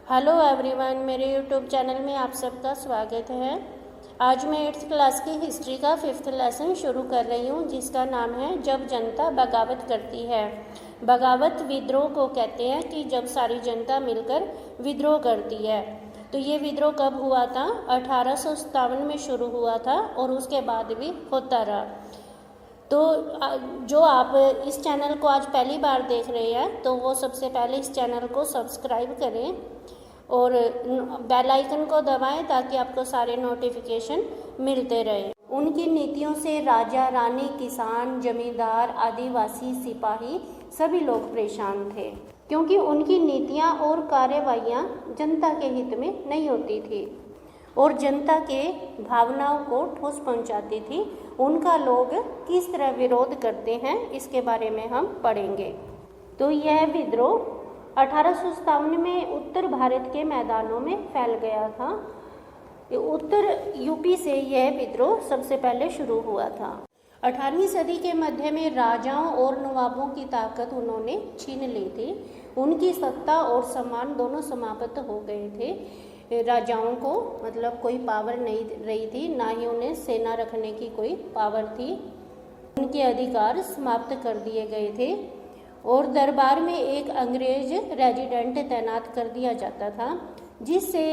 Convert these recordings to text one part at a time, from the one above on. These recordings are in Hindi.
हेलो एवरीवन, मेरे यूट्यूब चैनल में आप सबका स्वागत है। आज मैं 8th क्लास की हिस्ट्री का 5th लेसन शुरू कर रही हूँ, जिसका नाम है जब जनता बगावत करती है। बगावत विद्रोह को कहते हैं कि जब सारी जनता मिलकर विद्रोह करती है। तो ये विद्रोह कब हुआ था? 1857 में शुरू हुआ था और उसके बाद भी होता रहा। तो जो आप इस चैनल को आज पहली बार देख रहे हैं तो वो सबसे पहले इस चैनल को सब्सक्राइब करें और बेल आइकन को दबाएं ताकि आपको सारे नोटिफिकेशन मिलते रहें। उनकी नीतियों से राजा, रानी, किसान, जमींदार, आदिवासी, सिपाही सभी लोग परेशान थे, क्योंकि उनकी नीतियां और कार्यवाहियां जनता के हित में नहीं होती थी और जनता के भावनाओं को ठोस पहुंचाती थी। उनका लोग किस तरह विरोध करते हैं इसके बारे में हम पढ़ेंगे। तो यह विद्रोह 1857 में उत्तर भारत के मैदानों में फैल गया था। उत्तर यूपी से यह विद्रोह सबसे पहले शुरू हुआ था। 18वीं सदी के मध्य में राजाओं और नवाबों की ताकत उन्होंने छीन ली थी। उनकी सत्ता और सम्मान दोनों समाप्त हो गए थे। राजाओं को मतलब कोई पावर नहीं रही थी, ना ही उन्हें सेना रखने की कोई पावर थी। उनके अधिकार समाप्त कर दिए गए थे और दरबार में एक अंग्रेज रेजिडेंट तैनात कर दिया जाता था, जिससे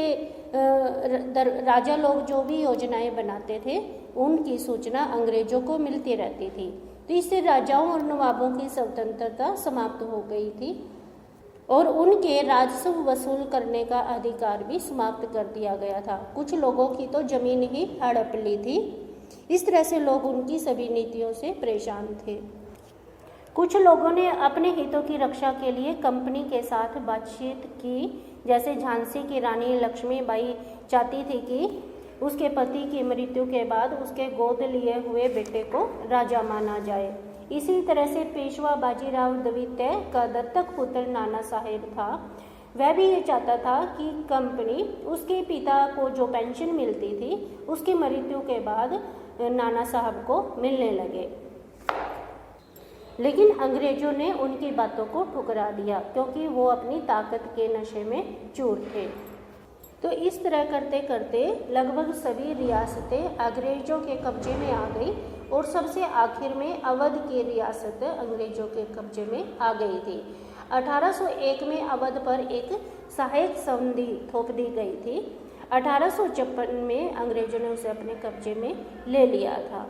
राजा लोग जो भी योजनाएं बनाते थे उनकी सूचना अंग्रेजों को मिलती रहती थी। तो इससे राजाओं और नवाबों की स्वतंत्रता समाप्त हो गई थी और उनके राजस्व वसूल करने का अधिकार भी समाप्त कर दिया गया था। कुछ लोगों की तो जमीन ही हड़प ली थी। इस तरह से लोग उनकी सभी नीतियों से परेशान थे। कुछ लोगों ने अपने हितों की रक्षा के लिए कंपनी के साथ बातचीत की। जैसे झांसी की रानी लक्ष्मीबाई चाहती थी कि उसके पति की मृत्यु के बाद उसके गोद लिए हुए बेटे को राजा माना जाए। इसी तरह से पेशवा बाजीराव द्वितीय का दत्तक पुत्र नाना साहेब था। वह भी ये चाहता था कि कंपनी उसके पिता को जो पेंशन मिलती थी उसकी मृत्यु के बाद नाना साहब को मिलने लगे, लेकिन अंग्रेजों ने उनकी बातों को ठुकरा दिया क्योंकि वो अपनी ताकत के नशे में चूर थे। तो इस तरह करते करते लगभग सभी रियासतें अंग्रेजों के कब्जे में आ गई और सबसे आखिर में अवध की रियासत अंग्रेजों के कब्जे में आ गई थी। 1801 में अवध पर एक सहायक संधि थोप दी गई थी। 1856 में अंग्रेजों ने उसे अपने कब्जे में ले लिया था।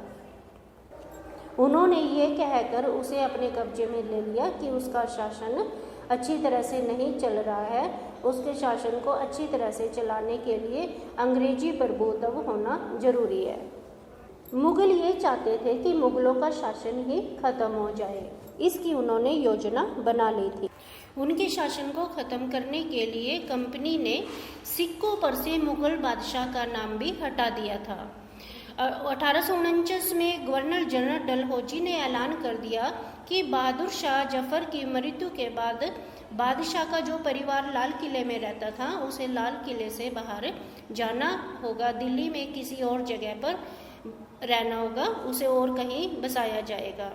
उन्होंने ये कहकर उसे अपने कब्जे में ले लिया कि उसका शासन अच्छी तरह से नहीं चल रहा है। उसके शासन को अच्छी तरह से चलाने के लिए अंग्रेजी प्रभुत्व होना जरूरी है। मुगल ये चाहते थे कि मुगलों का शासन ही खत्म हो जाए। इसकी उन्होंने योजना बना ली थी। उनके शासन को खत्म करने के लिए कंपनी ने सिक्कों पर से मुगल बादशाह का नाम भी हटा दिया था। 1849 में गवर्नर जनरल डलहौजी ने ऐलान कर दिया कि बहादुर शाह जफर की मृत्यु के बाद बादशाह का जो परिवार लाल किले में रहता था उसे लाल किले से बाहर जाना होगा, दिल्ली में किसी और जगह पर रहना होगा, उसे और कहीं बसाया जाएगा।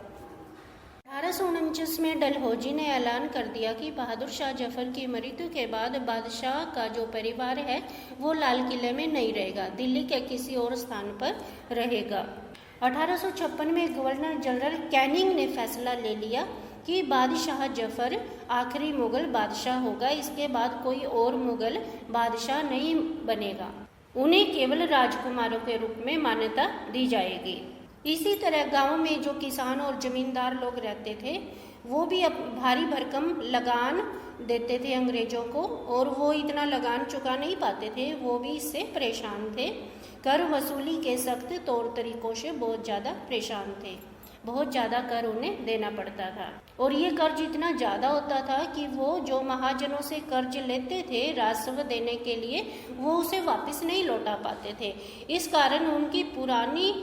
1849 में डलहौजी ने ऐलान कर दिया कि बहादुर शाह जफर की मृत्यु के बाद बादशाह का जो परिवार है वो लाल किले में नहीं रहेगा, दिल्ली के किसी और स्थान पर रहेगा। 1856 में गवर्नर जनरल कैनिंग ने फैसला ले लिया कि बादशाह जफर आखिरी मुगल बादशाह होगा। इसके बाद कोई और मुगल बादशाह नहीं बनेगा, उन्हें केवल राजकुमारों के रूप में मान्यता दी जाएगी। इसी तरह गांव में जो किसान और जमींदार लोग रहते थे वो भी अब भारी भरकम लगान देते थे अंग्रेजों को और वो इतना लगान चुका नहीं पाते थे, वो भी इससे परेशान थे। कर वसूली के सख्त तौर तरीकों से बहुत ज़्यादा परेशान थे, बहुत ज़्यादा कर उन्हें देना पड़ता था और ये कर्ज इतना ज़्यादा होता था कि वो जो महाजनों से कर्ज लेते थे राजस्व देने के लिए वो उसे वापस नहीं लौटा पाते थे। इस कारण उनकी पुरानी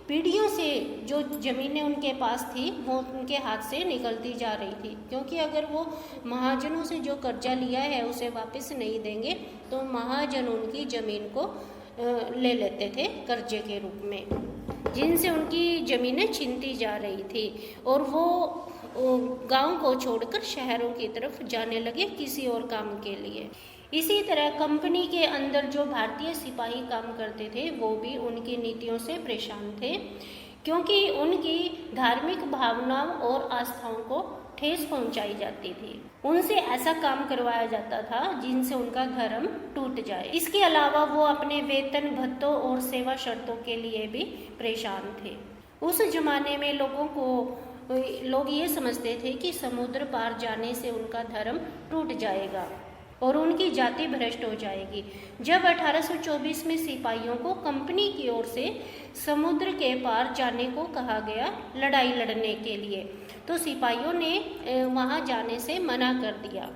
पीढ़ियों से जो ज़मीनें उनके पास थी वो उनके हाथ से निकलती जा रही थी, क्योंकि अगर वो महाजनों से जो कर्जा लिया है उसे वापस नहीं देंगे तो महाजन उनकी ज़मीन को ले लेते थे कर्जे के रूप में, जिनसे उनकी ज़मीनें छीनती जा रही थी और वो गांव को छोड़कर शहरों की तरफ जाने लगे किसी और काम के लिए। इसी तरह कंपनी के अंदर जो भारतीय सिपाही काम करते थे वो भी उनकी नीतियों से परेशान थे, क्योंकि उनकी धार्मिक भावनाओं और आस्थाओं को ठेस पहुंचाई जाती थी। उनसे ऐसा काम करवाया जाता था जिनसे उनका धर्म टूट जाए। इसके अलावा वो अपने वेतन भत्तों और सेवा शर्तों के लिए भी परेशान थे। उस जमाने में लोग ये समझते थे कि समुद्र पार जाने से उनका धर्म टूट जाएगा और उनकी जाति भ्रष्ट हो जाएगी। जब 1824 में सिपाहियों को कंपनी की ओर से समुद्र के पार जाने को कहा गया लड़ाई लड़ने के लिए, तो सिपाहियों ने वहां जाने से मना कर दिया,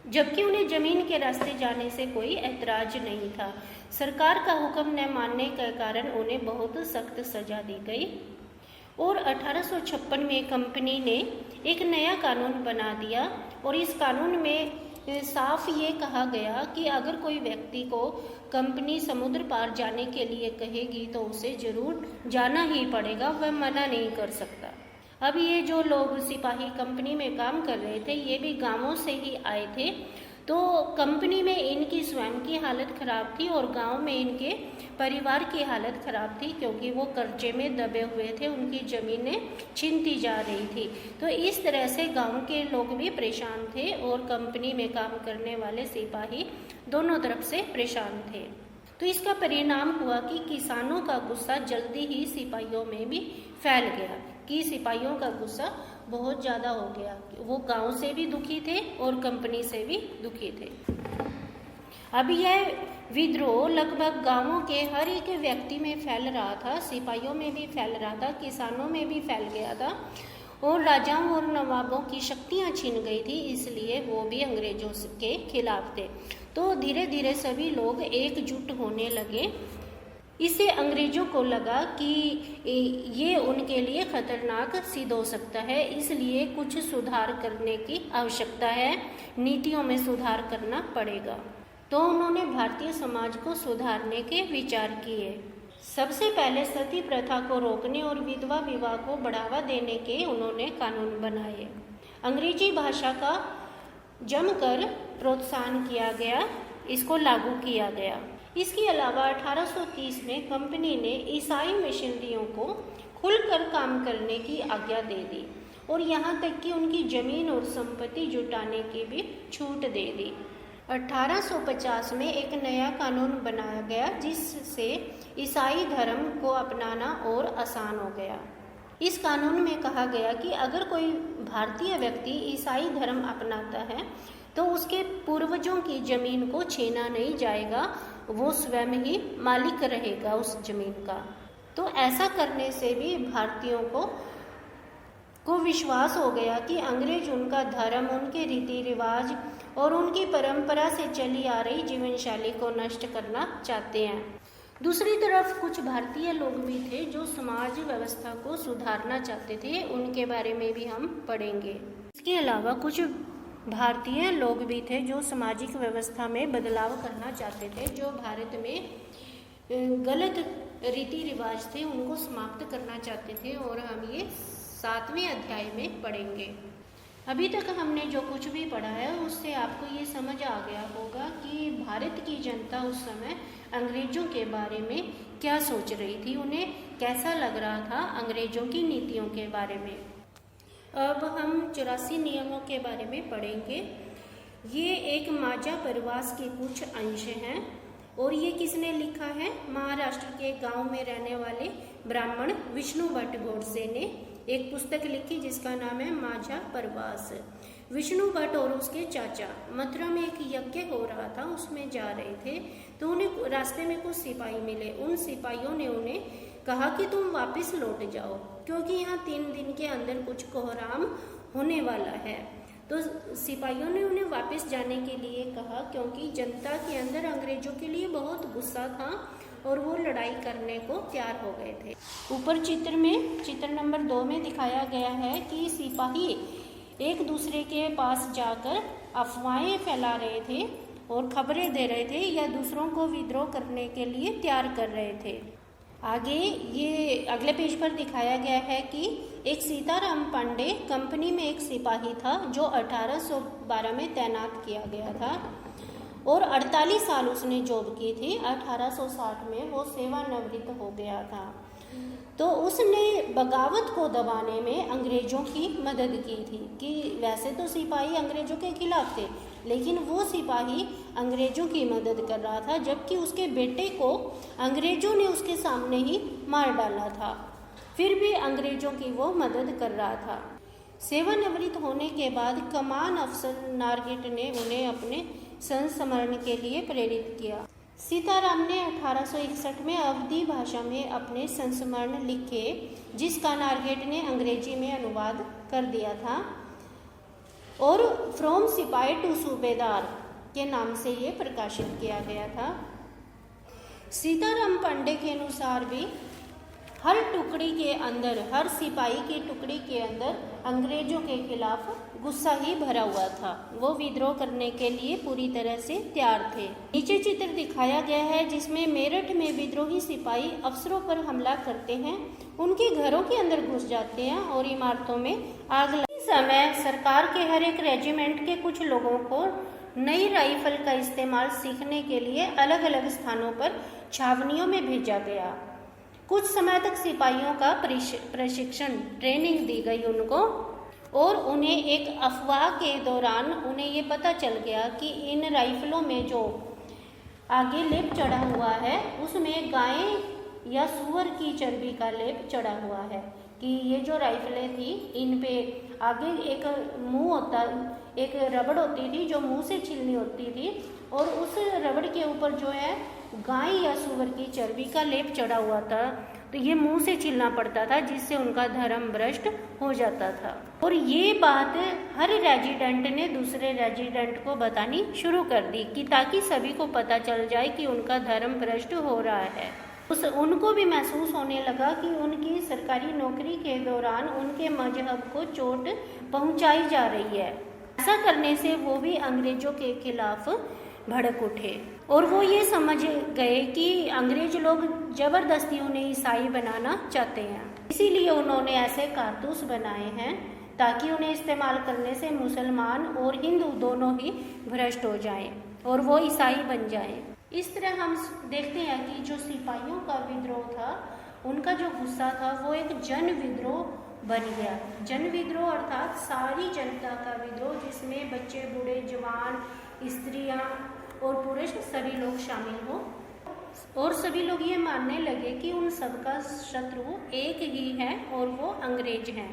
जबकि उन्हें जमीन के रास्ते जाने से कोई ऐतराज नहीं था। सरकार का हुक्म न मानने के कारण उन्हें बहुत सख्त सजा दी गई और 1856 में कंपनी ने एक नया कानून बना दिया और इस कानून में साफ ये कहा गया कि अगर कोई व्यक्ति को कंपनी समुद्र पार जाने के लिए कहेगी तो उसे जरूर जाना ही पड़ेगा, वह मना नहीं कर सकता। अब ये जो लोग सिपाही कंपनी में काम कर रहे थे ये भी गांवों से ही आए थे, तो कंपनी में इनकी स्वयं की हालत खराब थी और गांव में इनके परिवार की हालत खराब थी, क्योंकि वो कर्जे में दबे हुए थे, उनकी ज़मीनें छीनती जा रही थी। तो इस तरह से गांव के लोग भी परेशान थे और कंपनी में काम करने वाले सिपाही दोनों तरफ से परेशान थे। तो इसका परिणाम हुआ कि किसानों का गुस्सा जल्दी ही सिपाहियों में भी फैल गया, कि सिपाहियों का गुस्सा बहुत ज़्यादा हो गया। वो गांव से भी दुखी थे और कंपनी से भी दुखी थे। अब यह विद्रोह लगभग गांवों के हर एक व्यक्ति में फैल रहा था, सिपाहियों में भी फैल रहा था, किसानों में भी फैल गया था और राजाओं और नवाबों की शक्तियां छीन गई थी, इसलिए वो भी अंग्रेजों के खिलाफ थे। तो धीरे धीरे सभी लोग एकजुट होने लगे। इससे अंग्रेजों को लगा कि ये उनके लिए खतरनाक सिद्ध हो सकता है, इसलिए कुछ सुधार करने की आवश्यकता है, नीतियों में सुधार करना पड़ेगा। तो उन्होंने भारतीय समाज को सुधारने के विचार किए। सबसे पहले सती प्रथा को रोकने और विधवा विवाह को बढ़ावा देने के उन्होंने कानून बनाए। अंग्रेजी भाषा का जमकर प्रोत्साहन किया गया, इसको लागू किया गया। इसके अलावा 1830 में कंपनी ने ईसाई मिशनरियों को खुलकर काम करने की आज्ञा दे दी और यहाँ तक कि उनकी जमीन और संपत्ति जुटाने की भी छूट दे दी। 1850 में एक नया कानून बनाया गया जिससे ईसाई धर्म को अपनाना और आसान हो गया। इस कानून में कहा गया कि अगर कोई भारतीय व्यक्ति ईसाई धर्म अपनाता है तो उसके पूर्वजों की जमीन को छीना नहीं जाएगा, वो स्वयं ही मालिक रहेगा उस जमीन का। तो ऐसा करने से भी भारतीयों को विश्वास हो गया कि अंग्रेज उनका धर्म, उनके रीति रिवाज और उनकी परंपरा से चली आ रही जीवन शैली को नष्ट करना चाहते हैं। दूसरी तरफ कुछ भारतीय लोग भी थे जो समाज व्यवस्था को सुधारना चाहते थे, उनके बारे में भी हम पढ़ेंगे। इसके अलावा कुछ भारतीय लोग भी थे जो सामाजिक व्यवस्था में बदलाव करना चाहते थे, जो भारत में गलत रीति रिवाज थे उनको समाप्त करना चाहते थे, और हम ये 7वें अध्याय में पढ़ेंगे। अभी तक हमने जो कुछ भी पढ़ा है उससे आपको ये समझ आ गया होगा कि भारत की जनता उस समय अंग्रेजों के बारे में क्या सोच रही थी, उन्हें कैसा लग रहा था अंग्रेजों की नीतियों के बारे में। अब हम 84 नियमों के बारे में पढ़ेंगे। ये एक माझा परवास के कुछ अंश हैं और ये किसने लिखा है? महाराष्ट्र के गांव में रहने वाले ब्राह्मण विष्णु भट्ट गोडसे ने एक पुस्तक लिखी जिसका नाम है माझा परवास। विष्णु भट्ट और उसके चाचा मथुरा में एक यज्ञ हो रहा था, उसमें जा रहे थे तो उन्हें रास्ते में कुछ सिपाही मिले। उन सिपाहियों ने उन्हें कहा कि तुम वापस लौट जाओ क्योंकि यहाँ 3 दिन के अंदर कुछ कोहराम होने वाला है। तो सिपाहियों ने उन्हें वापस जाने के लिए कहा क्योंकि जनता के अंदर अंग्रेजों के लिए बहुत गुस्सा था और वो लड़ाई करने को तैयार हो गए थे। ऊपर चित्र नंबर 2 में दिखाया गया है कि सिपाही एक दूसरे के पास जाकर अफवाहें फैला रहे थे और खबरें दे रहे थे या दूसरों को विद्रोह करने के लिए तैयार कर रहे थे। आगे ये अगले पेज पर दिखाया गया है कि एक सीताराम पांडे कंपनी में एक सिपाही था जो 1812 में तैनात किया गया था और 48 साल उसने जॉब की थी। 1860 में वो सेवानिवृत्त हो गया था। तो उसने बगावत को दबाने में अंग्रेज़ों की मदद की थी कि वैसे तो सिपाही अंग्रेज़ों के खिलाफ थे, लेकिन वो सिपाही अंग्रेज़ों की मदद कर रहा था, जबकि उसके बेटे को अंग्रेज़ों ने उसके सामने ही मार डाला था, फिर भी अंग्रेज़ों की वो मदद कर रहा था। सेवानिवृत्त होने के बाद कमान अफसर नारगेट ने उन्हें अपने संस्मरण के लिए प्रेरित किया। सीताराम ने 1861 में अवधी भाषा में अपने संस्मरण लिखे, जिसका नारगेट ने अंग्रेजी में अनुवाद कर दिया था और फ्रॉम सिपाही टू सूबेदार के नाम से ये प्रकाशित किया गया था। सीताराम पांडे के अनुसार भी हर टुकड़ी के अंदर, हर सिपाही की टुकड़ी के अंदर अंग्रेजों के खिलाफ गुस्सा ही भरा हुआ था। वो विद्रोह करने के लिए पूरी तरह से तैयार थे। नीचे चित्र दिखाया गया है जिसमें मेरठ में विद्रोही सिपाही अफसरों पर हमला करते हैं, उनके घरों के अंदर घुस जाते हैं और इमारतों में आग लगती। समय सरकार के हर एक रेजिमेंट के कुछ लोगों को नई राइफल का इस्तेमाल सीखने के लिए अलग अलग स्थानों पर छावनियों में भेजा गया। कुछ समय तक सिपाहियों का प्रशिक्षण ट्रेनिंग दी गई उनको, और उन्हें एक अफवाह के दौरान उन्हें ये पता चल गया कि इन राइफलों में जो आगे लेप चढ़ा हुआ है उसमें गाय या सूअर की चर्बी का लेप चढ़ा हुआ है, कि ये जो राइफलें थी इन पे आगे एक मुंह होता, एक रबड़ होती थी जो मुंह से छीलनी होती थी, और उस रबड़ के ऊपर जो है गाय या सूअर की चर्बी का लेप चढ़ा हुआ था, तो ये मुंह से छीलना पड़ता था, जिससे उनका धर्म भ्रष्ट हो जाता था। और ये बात हर रेजिडेंट ने दूसरे रेजिडेंट को बतानी शुरू कर दी कि ताकि सभी को पता चल जाए कि उनका धर्म भ्रष्ट हो रहा है। उनको भी महसूस होने लगा कि उनकी सरकारी नौकरी के दौरान उनके मजहब को चोट पहुंचाई जा रही है। ऐसा करने से वो भी अंग्रेजों के खिलाफ भड़क उठे और वो ये समझ गए कि अंग्रेज लोग जबरदस्ती उन्हें ईसाई बनाना चाहते हैं, इसीलिए उन्होंने ऐसे कारतूस बनाए हैं ताकि उन्हें इस्तेमाल करने से मुसलमान और हिंदू दोनों ही भ्रष्ट हो जाएं और वो ईसाई बन जाएं। इस तरह हम देखते हैं कि जो सिपाहियों का विद्रोह था, उनका जो गुस्सा था वो एक जन विद्रोह बन गया। जन विद्रोह अर्थात सारी जनता का विद्रोह, जिसमें बच्चे, बूढ़े, जवान, स्त्रियां और पुरुष सभी लोग शामिल हो, और सभी लोग ये मानने लगे कि उन सबका शत्रु एक ही है और वो अंग्रेज हैं।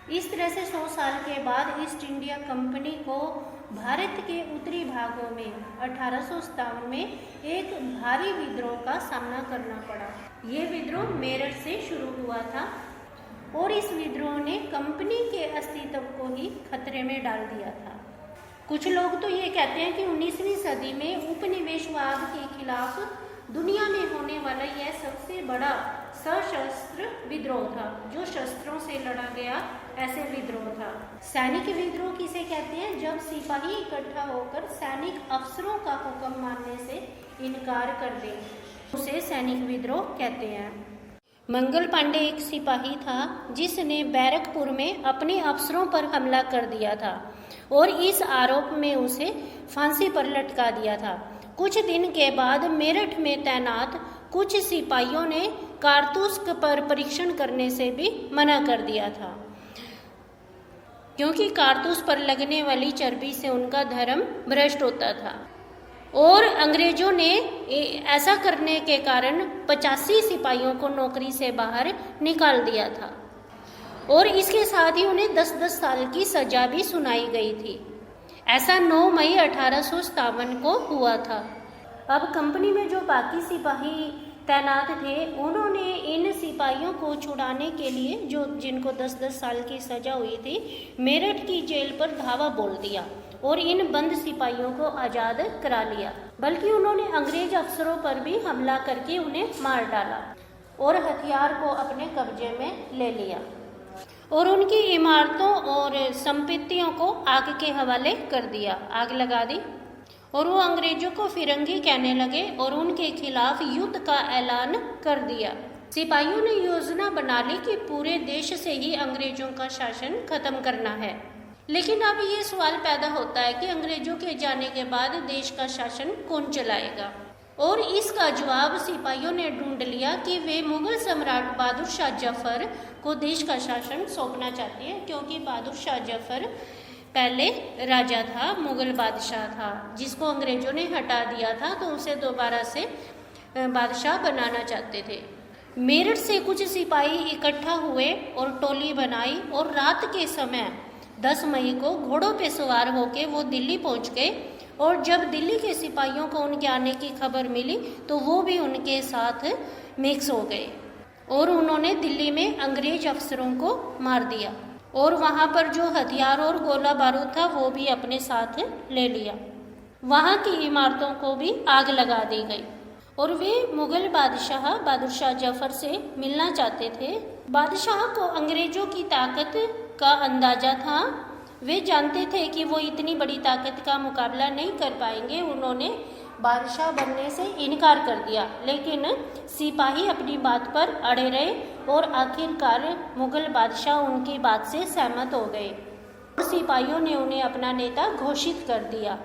इस तरह से 100 साल के बाद ईस्ट इंडिया कंपनी को भारत के उत्तरी भागों में 1857 में एक भारी विद्रोह का सामना करना पड़ा। ये विद्रोह मेरठ से शुरू हुआ था और इस विद्रोह ने कंपनी के अस्तित्व को ही खतरे में डाल दिया था। कुछ लोग तो ये कहते हैं कि 19वीं सदी में उपनिवेशवाद के खिलाफ दुनिया में होने वाला यह सबसे बड़ा सशस्त्र विद्रोह था, जो शस्त्रों से लड़ा गया ऐसे विद्रोह था। सैनिक विद्रोह किसे कहते हैं? जब सिपाही इकट्ठा होकर सैनिक अफसरों का हुक्म मानने से इनकार कर दे, उसे सैनिक विद्रोह कहते हैं। मंगल पांडे एक सिपाही था जिसने बैरकपुर में अपने अफसरों पर हमला कर दिया था और इस आरोप में उसे फांसी पर लटका दिया था। कुछ दिन के बाद मेरठ में तैनात कुछ सिपाहियों ने कारतूस पर परीक्षण करने से भी मना कर दिया था, क्योंकि कारतूस पर लगने वाली चर्बी से उनका धर्म भ्रष्ट होता था। और अंग्रेजों ने ऐसा करने के कारण 85 सिपाहियों को नौकरी से बाहर निकाल दिया था और इसके साथ ही उन्हें 10-10 साल की सजा भी सुनाई गई थी। ऐसा 9 मई 1857 को हुआ था। अब कंपनी में जो बाकी सिपाही तैनात थे, उन्होंने इन सिपाहियों को छुड़ाने के लिए, जो जिनको 10-10 साल की सजा हुई थी, मेरठ की जेल पर धावा बोल दिया और इन बंद सिपाहियों को आज़ाद करा लिया। बल्कि उन्होंने अंग्रेज अफसरों पर भी हमला करके उन्हें मार डाला और हथियार को अपने कब्जे में ले लिया और उनकी इमारतों और संपत्तियों को आग के हवाले कर दिया, आग लगा दी। और वो अंग्रेजों को फिरंगी कहने लगे और उनके खिलाफ युद्ध का ऐलान कर दिया। सिपाहियों ने योजना बना ली कि पूरे देश से ही अंग्रेजों का शासन खत्म करना है। लेकिन अब ये सवाल पैदा होता है कि अंग्रेजों के जाने के बाद देश का शासन कौन चलाएगा। और इसका जवाब सिपाहियों ने ढूंढ लिया कि वे मुगल सम्राट बहादुर शाह जफर को देश का शासन सौंपना चाहते हैं, क्योंकि बहादुर शाह जफर पहले राजा था, मुगल बादशाह था, जिसको अंग्रेजों ने हटा दिया था, तो उसे दोबारा से बादशाह बनाना चाहते थे। मेरठ से कुछ सिपाही इकट्ठा हुए और टोली बनाई और रात के समय 10 मई को घोड़ों पे सवार होकर वो दिल्ली पहुंच गए। और जब दिल्ली के सिपाहियों को उनके आने की खबर मिली तो वो भी उनके साथ मिक्स हो गए और उन्होंने दिल्ली में अंग्रेज अफसरों को मार दिया और वहाँ पर जो हथियार और गोला बारूद था वो भी अपने साथ ले लिया। वहाँ की इमारतों को भी आग लगा दी गई और वे मुगल बादशाह बहादुर शाह जफर से मिलना चाहते थे। बादशाह को अंग्रेजों की ताकत का अंदाजा था। वे जानते थे कि वो इतनी बड़ी ताकत का मुकाबला नहीं कर पाएंगे। उन्होंने बादशाह बनने से इनकार कर दिया, लेकिन सिपाही अपनी बात पर अड़े रहे और आखिरकार मुगल बादशाह उनकी बात से सहमत हो गए और सिपाहियों ने उन्हें अपना नेता घोषित कर दिया।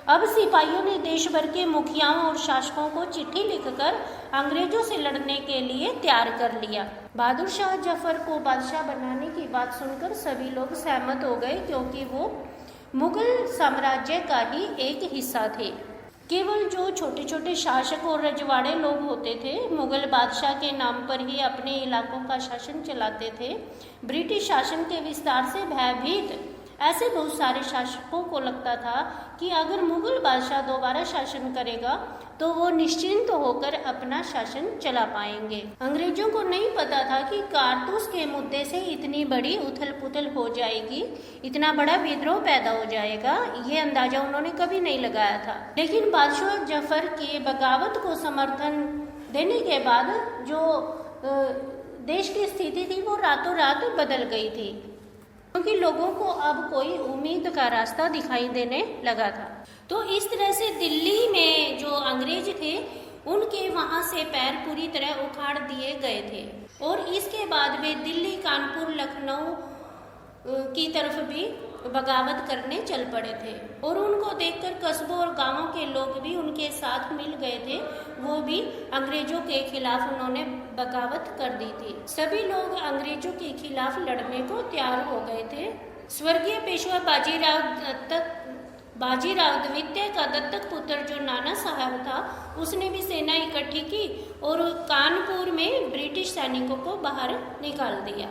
अब सिपाहियों ने देश भर के मुखियाओं और शासकों को चिट्ठी लिखकर अंग्रेजों से लड़ने के लिए तैयार कर लिया। बहादुर शाह जफर को बादशाह बनाने की बात सुनकर सभी लोग सहमत हो गए, क्योंकि वो मुगल साम्राज्य का ही एक हिस्सा थे। केवल जो छोटे छोटे शासक और रजवाड़े लोग होते थे मुगल बादशाह के नाम पर ही अपने इलाकों का शासन चलाते थे। ब्रिटिश शासन के विस्तार से भयभीत ऐसे बहुत सारे शासकों को लगता था कि अगर मुगल बादशाह दोबारा शासन करेगा तो वो निश्चिंत होकर अपना शासन चला पाएंगे। अंग्रेजों को नहीं पता था कि कारतूस के मुद्दे से इतनी बड़ी उथल पुथल हो जाएगी, इतना बड़ा विद्रोह पैदा हो जाएगा, ये अंदाजा उन्होंने कभी नहीं लगाया था। लेकिन बादशाह जफर की बगावत को समर्थन देने के बाद जो देश की स्थिति थी वो रातों रात बदल गई थी, क्योंकि लोगों को अब कोई उम्मीद का रास्ता दिखाई देने लगा था। तो इस तरह से दिल्ली में जो अंग्रेज थे उनके वहां से पैर पूरी तरह उखाड़ दिए गए थे और इसके बाद वे दिल्ली, कानपुर, लखनऊ की तरफ भी बगावत करने चल पड़े थे और उनको देखकर कस्बों और गांवों के लोग भी उनके साथ मिल गए थे। वो भी अंग्रेजों के खिलाफ उन्होंने बगावत कर दी थी। सभी लोग अंग्रेजों के खिलाफ लड़ने को तैयार हो गए थे। स्वर्गीय पेशवा बाजीराव द्वितीय का दत्तक पुत्र जो नाना साहब था उसने भी सेना इकट्ठी की और कानपुर में ब्रिटिश सैनिकों को बाहर निकाल दिया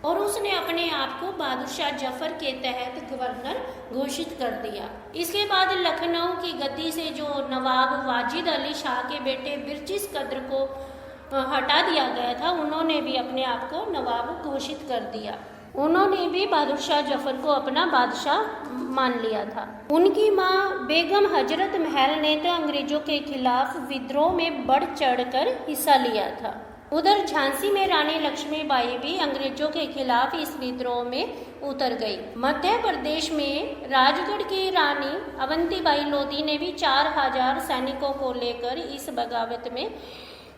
और उसने अपने आप को बहादुर शाह जफर के तहत गवर्नर घोषित कर दिया। इसके बाद लखनऊ की गद्दी से जो नवाब वाजिद अली शाह के बेटे बिरचिस कद्र को हटा दिया गया था उन्होंने भी अपने आप को नवाब घोषित कर दिया। उन्होंने भी बहादुर शाह जफर को अपना बादशाह मान लिया था। उनकी मां बेगम हजरत महल ने तो अंग्रेजों के खिलाफ विद्रोह में बढ़ चढ़कर हिस्सा लिया था। उधर झांसी में रानी लक्ष्मीबाई भी अंग्रेजों के खिलाफ इस विद्रोह में उतर गई। मध्य प्रदेश में राजगढ़ की रानी अवंतीबाई लोधी ने भी 4000 सैनिकों को लेकर इस बगावत में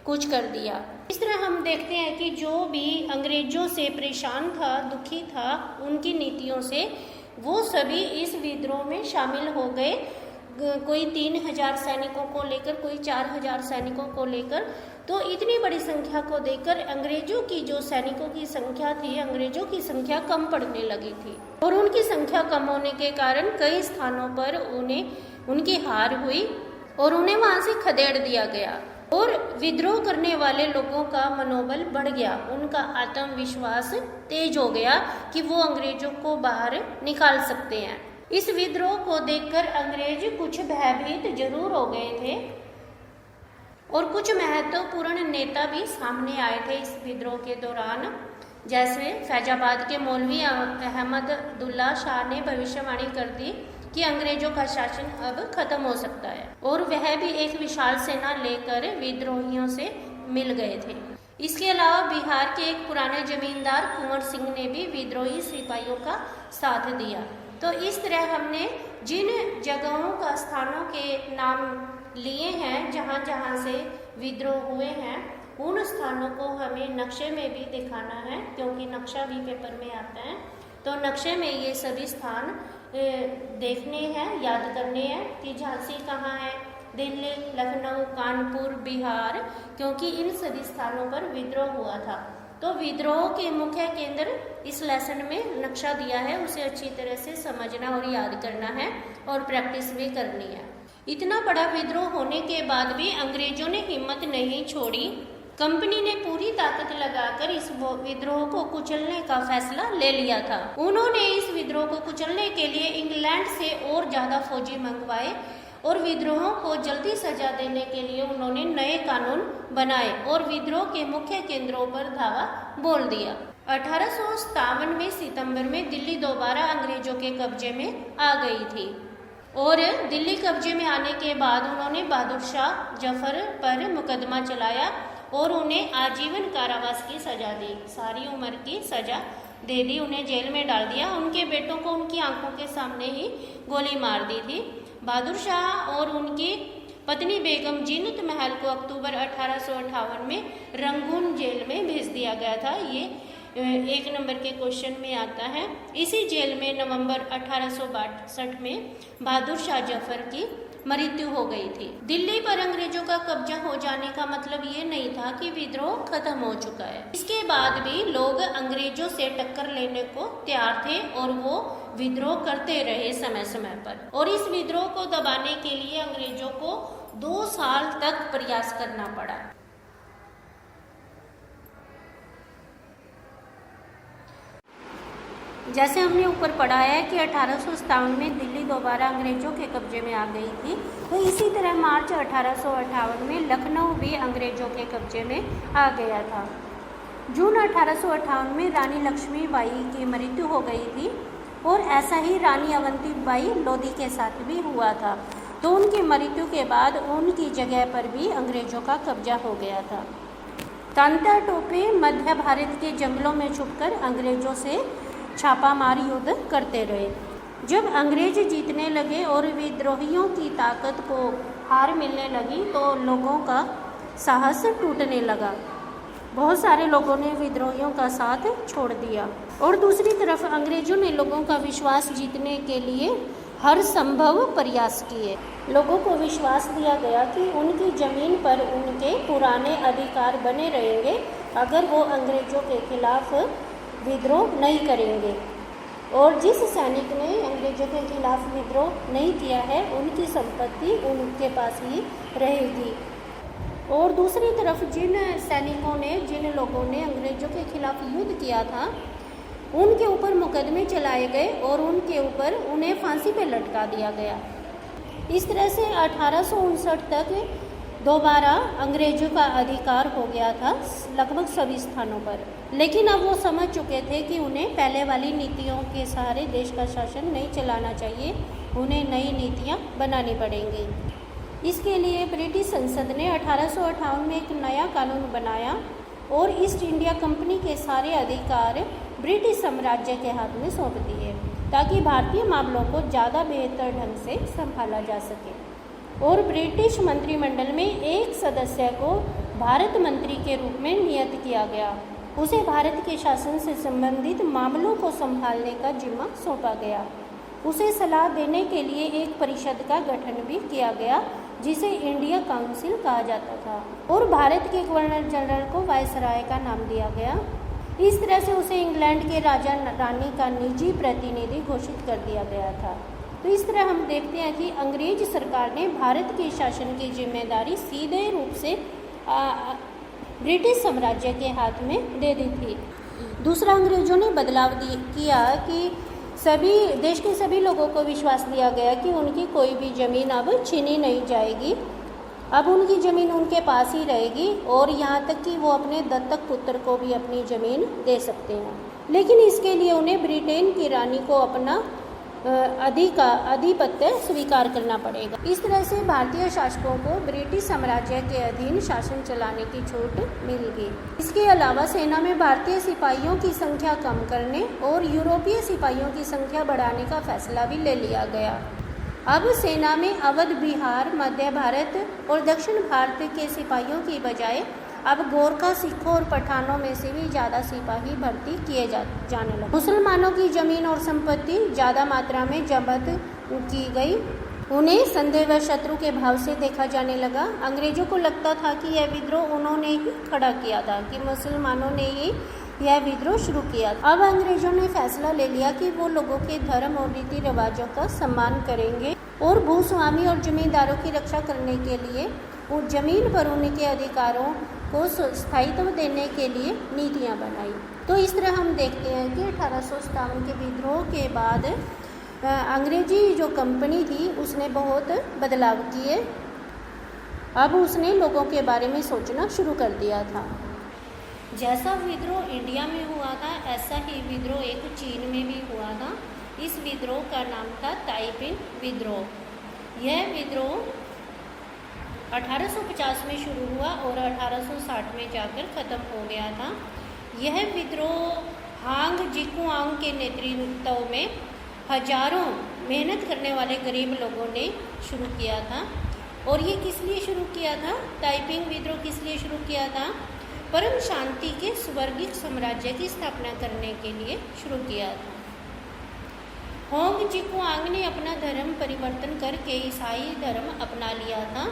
कुछ कर दिया। इस तरह हम देखते हैं कि जो भी अंग्रेजों से परेशान था, दुखी था उनकी नीतियों से, वो सभी इस विद्रोह में शामिल हो गए। कोई 3000 सैनिकों को लेकर, कोई 4000 सैनिकों को लेकर। तो इतनी बड़ी संख्या को देखकर अंग्रेजों की जो सैनिकों की संख्या थी, अंग्रेजों की संख्या कम पड़ने लगी थी और उनकी संख्या कम होने के कारण कई स्थानों पर उनकी हार हुई और उन्हें वहां से खदेड़ दिया गया और विद्रोह करने वाले लोगों का मनोबल बढ़ गया। उनका आत्मविश्वास तेज हो गया कि वो अंग्रेजों को बाहर निकाल सकते हैं। इस विद्रोह को देखकर अंग्रेज कुछ भयभीत जरूर हो गए थे और कुछ महत्वपूर्ण नेता भी सामने आए थे इस विद्रोह के दौरान। जैसे फैजाबाद के मौलवी अहमद अब्दुल्ला शाह ने भविष्यवाणी कर दी कि अंग्रेजों का शासन अब खत्म हो सकता है और वह भी एक विशाल सेना लेकर विद्रोहियों से मिल गए थे। इसके अलावा बिहार के एक पुराने जमींदार कुंवर सिंह ने भी विद्रोही सिपाहियों का साथ दिया। तो इस तरह हमने जिन जगहों का स्थानों के नाम लिए हैं जहाँ जहाँ से विद्रोह हुए हैं, उन स्थानों को हमें नक्शे में भी दिखाना है, क्योंकि नक्शा भी पेपर में आता है। तो नक्शे में ये सभी स्थान देखने हैं, याद करने हैं कि झांसी कहाँ है, दिल्ली, लखनऊ, कानपुर, बिहार, क्योंकि इन सभी स्थानों पर विद्रोह हुआ था। तो विद्रोह के मुख्य केंद्र इस लेसन में नक्शा दिया है, उसे अच्छी तरह से समझना और याद करना है और प्रैक्टिस भी करनी है। इतना बड़ा विद्रोह होने के बाद भी अंग्रेजों ने हिम्मत नहीं छोड़ी। कंपनी ने पूरी ताकत लगाकर इस विद्रोह को कुचलने का फैसला ले लिया था। उन्होंने इस विद्रोह को कुचलने के लिए इंग्लैंड से और ज्यादा फौजी मंगवाए और विद्रोहों को जल्दी सजा देने के लिए उन्होंने नए कानून बनाए और विद्रोह के मुख्य केंद्रों पर धावा बोल दिया। 1857 में सितंबर में दिल्ली दोबारा अंग्रेजों के कब्जे में आ गई थी और दिल्ली कब्जे में आने के बाद उन्होंने बहादुर शाह जफर पर मुकदमा चलाया और उन्हें आजीवन कारावास की सजा दी, सारी उम्र की सजा दे दी, उन्हें जेल में डाल दिया। उनके बेटों को उनकी आंखों के सामने ही गोली मार दी थी। बहादुर शाह और उनकी पत्नी बेगम जीनत महल को अक्टूबर 1858 में रंगून जेल में भेज दिया गया था। ये 1 नंबर के क्वेश्चन में आता है। इसी जेल में नवंबर 1862 में बहादुर शाह जफर की मृत्यु हो गई थी। दिल्ली पर अंग्रेजों का कब्जा हो जाने का मतलब ये नहीं था कि विद्रोह खत्म हो चुका है। इसके बाद भी लोग अंग्रेजों से टक्कर लेने को तैयार थे और वो विद्रोह करते रहे समय समय पर। और इस विद्रोह को दबाने के लिए अंग्रेजों को 2 साल तक प्रयास करना पड़ा। जैसे हमने ऊपर पढ़ा है कि 1857 में दिल्ली दोबारा अंग्रेजों के कब्जे में आ गई थी, तो इसी तरह मार्च 1858 में लखनऊ भी अंग्रेजों के कब्जे में आ गया था। जून 1858 में रानी लक्ष्मीबाई की मृत्यु हो गई थी और ऐसा ही रानी अवंतीबाई लोधी के साथ भी हुआ था। तो उनकी मृत्यु के बाद उनकी जगह पर भी अंग्रेजों का कब्जा हो गया था। तांता टोपे मध्य भारत के जंगलों में छुपकर अंग्रेजों से छापामार युद्ध करते रहे। जब अंग्रेज जीतने लगे और विद्रोहियों की ताकत को हार मिलने लगी तो लोगों का साहस टूटने लगा। बहुत सारे लोगों ने विद्रोहियों का साथ छोड़ दिया और दूसरी तरफ अंग्रेजों ने लोगों का विश्वास जीतने के लिए हर संभव प्रयास किए। लोगों को विश्वास दिया गया कि उनकी जमीन पर उनके पुराने अधिकार बने रहेंगे अगर वो अंग्रेजों के खिलाफ विद्रोह नहीं करेंगे। और जिस सैनिक ने अंग्रेजों के खिलाफ विद्रोह नहीं किया है उनकी संपत्ति उनके पास ही रहेगी। और दूसरी तरफ जिन सैनिकों ने, जिन लोगों ने अंग्रेजों के खिलाफ युद्ध किया था, उनके ऊपर मुकदमे चलाए गए और उनके ऊपर उन्हें फांसी पे लटका दिया गया। इस तरह से 1859 तक दोबारा अंग्रेजों का अधिकार हो गया था लगभग सभी स्थानों पर। लेकिन अब वो समझ चुके थे कि उन्हें पहले वाली नीतियों के सहारे देश का शासन नहीं चलाना चाहिए, उन्हें नई नीतियाँ बनानी पड़ेंगी। इसके लिए ब्रिटिश संसद ने 1858 में एक नया कानून बनाया और ईस्ट इंडिया कंपनी के सारे अधिकार ब्रिटिश साम्राज्य के हाथ में सौंप दिए ताकि भारतीय मामलों को ज़्यादा बेहतर ढंग से संभाला जा सके। और ब्रिटिश मंत्रिमंडल में एक सदस्य को भारत मंत्री के रूप में नियत किया गया। उसे भारत के शासन से संबंधित मामलों को संभालने का जिम्मा सौंपा गया। उसे सलाह देने के लिए एक परिषद का गठन भी किया गया जिसे इंडिया काउंसिल कहा जाता था और भारत के गवर्नर जनरल को वायसराय का नाम दिया गया। इस तरह से उसे इंग्लैंड के राजा रानी का निजी प्रतिनिधि घोषित कर दिया गया था। तो इस तरह हम देखते हैं कि अंग्रेज सरकार ने भारत के शासन की जिम्मेदारी सीधे रूप से ब्रिटिश साम्राज्य के हाथ में दे दी थी। दूसरा, अंग्रेजों ने बदलाव किया कि सभी देश के सभी लोगों को विश्वास दिया गया कि उनकी कोई भी ज़मीन अब छीनी नहीं जाएगी, अब उनकी ज़मीन उनके पास ही रहेगी और यहाँ तक कि वो अपने दत्तक पुत्र को भी अपनी ज़मीन दे सकते हैं। लेकिन इसके लिए उन्हें ब्रिटेन की रानी को अपना आधिपत्य स्वीकार करना पड़ेगा। इस तरह से भारतीय शासकों को ब्रिटिश साम्राज्य के अधीन शासन चलाने की छूट मिल गई। इसके अलावा सेना में भारतीय सिपाहियों की संख्या कम करने और यूरोपीय सिपाहियों की संख्या बढ़ाने का फैसला भी ले लिया गया। अब सेना में अवध, बिहार, मध्य भारत और दक्षिण भारत के सिपाहियों की बजाय अब गोरखा, सिखों और पठानों में से भी ज़्यादा सिपाही भर्ती किए जाने लगे। मुसलमानों की ज़मीन और संपत्ति ज़्यादा मात्रा में जब्त की गई। उन्हें संदेह व शत्रु के भाव से देखा जाने लगा। अंग्रेजों को लगता था कि यह विद्रोह उन्होंने ही खड़ा किया था, कि मुसलमानों ने ही यह विद्रोह शुरू किया। अब अंग्रेजों ने फैसला ले लिया कि वो लोगों के धर्म और रीति रिवाजों का सम्मान करेंगे और भूस्वामी और जमींदारों की रक्षा करने के लिए उस जमीन पर उनके अधिकारों को स्थायित्व देने के लिए नीतियां बनाई। तो इस तरह हम देखते हैं कि 1857 के विद्रोह के बाद अंग्रेजी जो कंपनी थी उसने बहुत बदलाव किए। अब उसने लोगों के बारे में सोचना शुरू कर दिया था। जैसा विद्रोह इंडिया में हुआ था ऐसा ही विद्रोह एक चीन में भी हुआ था। इस विद्रोह का नाम था ताइपिंग विद्रोह। यह विद्रोह 1850 में शुरू हुआ और 1860 में जाकर ख़त्म हो गया था। यह विद्रोह हांग जिकुआंग के नेतृत्व में हजारों मेहनत करने वाले गरीब लोगों ने शुरू किया था। और ये किस लिए शुरू किया था? ताइपिंग विद्रोह किस लिए शुरू किया था? परम शांति के स्वर्गिक साम्राज्य की स्थापना करने के लिए शुरू किया था। होंग जिकुआंग ने अपना धर्म परिवर्तन करके ईसाई धर्म अपना लिया था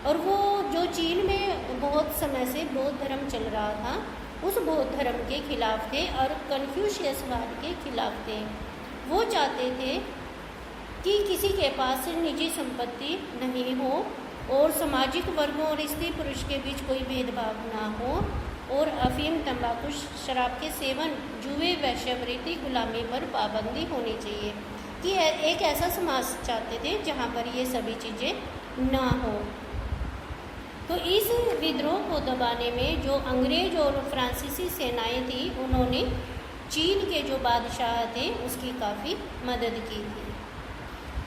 और वो जो चीन में बहुत समय से बौद्ध धर्म चल रहा था उस बौद्ध धर्म के खिलाफ थे और कन्फ्यूशियसवाद के खिलाफ थे। वो चाहते थे कि किसी के पास निजी संपत्ति नहीं हो और सामाजिक वर्गों और स्त्री पुरुष के बीच कोई भेदभाव ना हो और अफीम, तंबाकू, शराब के सेवन, जुए, वेश्यावृत्ति, गुलामी पर पाबंदी होनी चाहिए। कि एक ऐसा समाज चाहते थे जहाँ पर ये सभी चीज़ें ना हो। तो इस विद्रोह को दबाने में जो अंग्रेज और फ्रांसीसी सेनाएं थी उन्होंने चीन के जो बादशाह थे उसकी काफ़ी मदद की थी।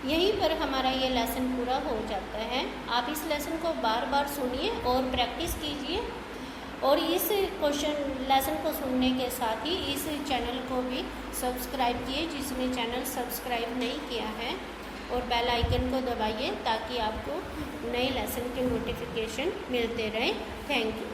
यहीं पर हमारा ये लेसन पूरा हो जाता है। आप इस लेसन को बार बार सुनिए और प्रैक्टिस कीजिए और इस लेसन को सुनने के साथ ही इस चैनल को भी सब्सक्राइब कीजिए जिसने चैनल सब्सक्राइब नहीं किया है और बेल आइकन को दबाइए ताकि आपको नए लेसन के नोटिफिकेशन मिलते रहे। Thank you.